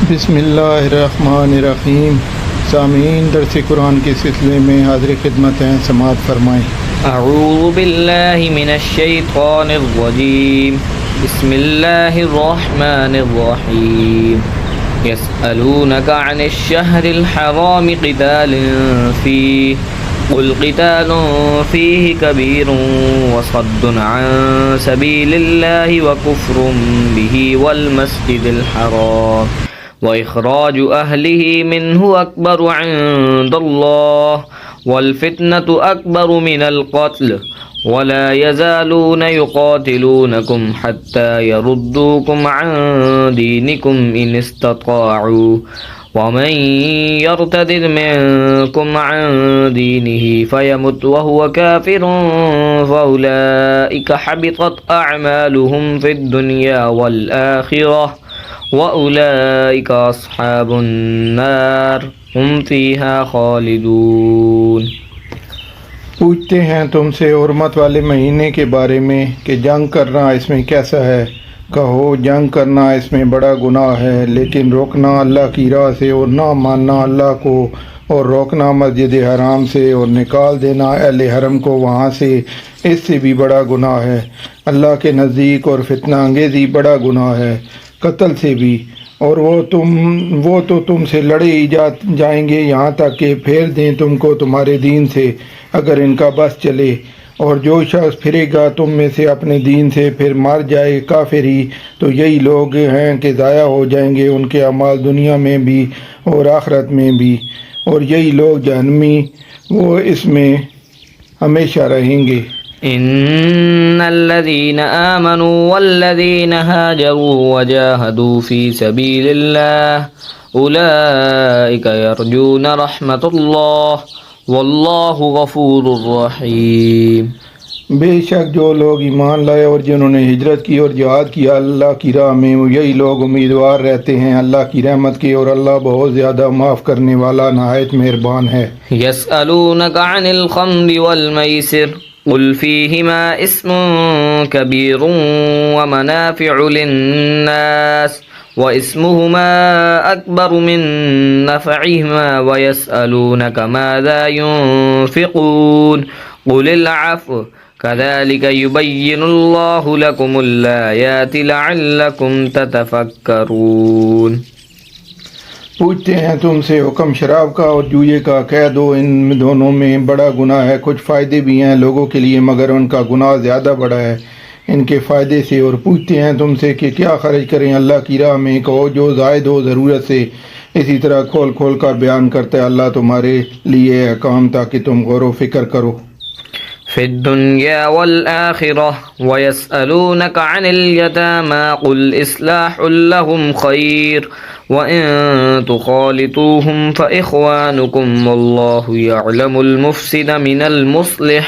بسم اللہ الرحمن الرحیم۔ سامعین، درس قرآن کے سلسلے میں حاضر خدمت ہیں، سماعت فرمائیں۔ اعوذ باللہ من الشیطان الرجیم، بسم اللہ الرحمن الرحیم۔ یسألونک عن الشہر الحرام قتال فیہ قل قتال فیہ کبیر وصد عن سبیل اللہ وکفر بہ والمسجد الحرام وإخراج أهله منه أكبر عند الله والفتنة أكبر من القتل ولا يزالون يقاتلونكم حتى يردوكم عن دينكم إن استطاعوا ومن يرتد منكم عن دينه فيمت وهو كافر فأولئك حبطت أعمالهم في الدنيا والآخرة وَأُولَئِكَ أَصْحَابُ النَّارِ هُمْ فِيهَا خَالِدُونَ۔ پوچھتے ہیں تم سے حرمت والے مہینے کے بارے میں کہ جنگ کرنا اس میں کیسا ہے؟ کہو، جنگ کرنا اس میں بڑا گناہ ہے، لیکن روکنا اللہ کی راہ سے اور نہ ماننا اللہ کو اور روکنا مسجد حرام سے اور نکال دینا اہل حرم کو وہاں سے، اس سے بھی بڑا گناہ ہے اللہ کے نزدیک، اور فتنہ انگیزی بڑا گناہ ہے قتل سے بھی، اور وہ تو تم سے لڑے ہی جائیں گے یہاں تک کہ پھیر دیں تم کو تمہارے دین سے اگر ان کا بس چلے، اور جو شخص پھرے گا تم میں سے اپنے دین سے پھر مر جائے کافر ہی، تو یہی لوگ ہیں کہ ضائع ہو جائیں گے ان کے اعمال دنیا میں بھی اور آخرت میں بھی، اور یہی لوگ جہنمی، وہ اس میں ہمیشہ رہیں گے۔ ان الذين آمنوا والذين هاجروا وجاهدوا في سبيل الله اولئك يرجون رحمة الله والله غفور رحيم۔ بے شک جو لوگ ایمان لائے اور جنہوں نے ہجرت کی اور جہاد کیا اللہ کی راہ میں، یہی لوگ امیدوار رہتے ہیں اللہ کی رحمت کے، اور اللہ بہت زیادہ معاف کرنے والا نہایت مہربان ہے۔ يسألونك عن الخمر والميسر قل فيهما اسم كبير ومنافع للناس واسمهما أكبر من نفعهما ويسألونك ماذا ينفقون قل العفو كذلك يبين الله لكم الآيات لعلكم تتفكرون۔ پوچھتے ہیں تم سے حکم شراب کا اور جوئے کا، کہہ دو ان دونوں میں بڑا گناہ ہے، کچھ فائدے بھی ہیں لوگوں کے لیے مگر ان کا گناہ زیادہ بڑا ہے ان کے فائدے سے، اور پوچھتے ہیں تم سے کہ کیا خرچ کریں اللہ کی راہ میں، کہو جو زائد ہو ضرورت سے، اسی طرح کھول کھول کر بیان کرتا ہے اللہ تمہارے لیے احکام تاکہ تم غور و فکر کرو۔ في الدنيا والآخرة ويسألونك عن اليتامى قل إصلاح لهم خير وإن تخالطوهم فإخوانكم والله يعلم المفسد من المصلح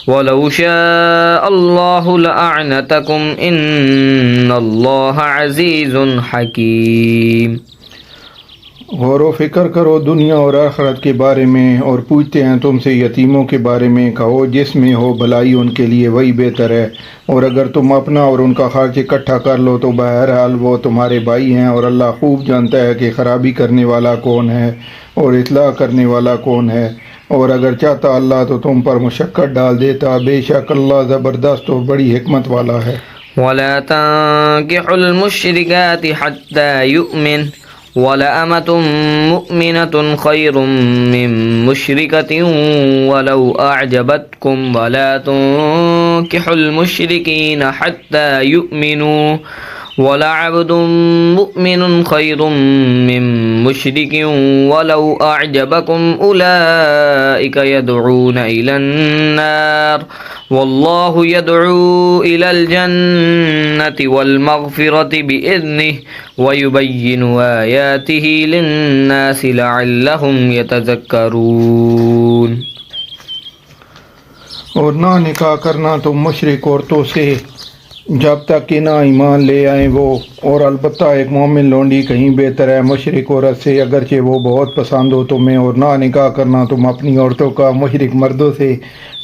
ولو شاء الله لأعنتكم إن الله عزيز حكيم۔ غور و فکر کرو دنیا اور آخرت کے بارے میں، اور پوچھتے ہیں تم سے یتیموں کے بارے میں، کہو جس میں ہو بھلائی ان کے لیے وہی بہتر ہے، اور اگر تم اپنا اور ان کا خرچ اکٹھا کر لو تو بہرحال وہ تمہارے بھائی ہیں، اور اللہ خوب جانتا ہے کہ خرابی کرنے والا کون ہے اور اصلاح کرنے والا کون ہے، اور اگر چاہتا اللہ تو تم پر مشقت ڈال دیتا، بے شک اللہ زبردست اور بڑی حکمت والا ہے۔ ولا تنكحوا المشركات حتى يؤمن وَلَأَمَةٌ مُؤْمِنَةٌ خَيْرٌ مِّن مُّشْرِكَةٍ وَلَوْ أَعْجَبَتْكُمْ وَلَا تُنكِحُوا الْمُشْرِكِينَ حَتَّى يُؤْمِنُوا وَلَعَبْدٌ مُّؤْمِنٌ خَيْرٌ مِّن مُّشْرِكٍ وَلَوْ أَعْجَبَكُمْ أُولَئِكَ يَدْعُونَ إِلَى النَّارِ واللہ يدعو إلى الجنة والمغفرة بإذنه ويبين آياته للناس لعلهم يتذكرون۔ اور نہ نکاح کرنا تم مشرک عورتوں سے جب تک کہ نہ ایمان لے آئیں وہ، اور البتہ ایک مومن لونڈی کہیں بہتر ہے مشرک عورت سے اگرچہ وہ بہت پسند ہو تمہیں، اور نہ نکاح کرنا تم اپنی عورتوں کا مشرک مردوں سے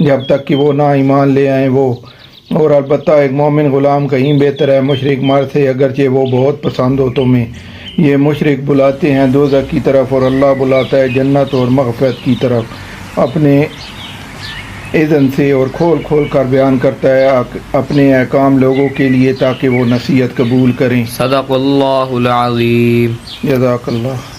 جب تک کہ وہ نہ ایمان لے آئیں وہ، اور البتہ ایک مومن غلام کہیں بہتر ہے مشرک مرد سے اگرچہ وہ بہت پسند ہو تمہیں۔ یہ مشرک بلاتے ہیں دوزخ کی طرف اور اللہ بلاتا ہے جنت اور مغفرت کی طرف اپنے اذن سے، اور کھول کھول کر بیان کرتا ہے اپنے احکام لوگوں کے لیے تاکہ وہ نصیحت قبول کریں۔ صدق اللہ العظیم۔ جزاک اللہ۔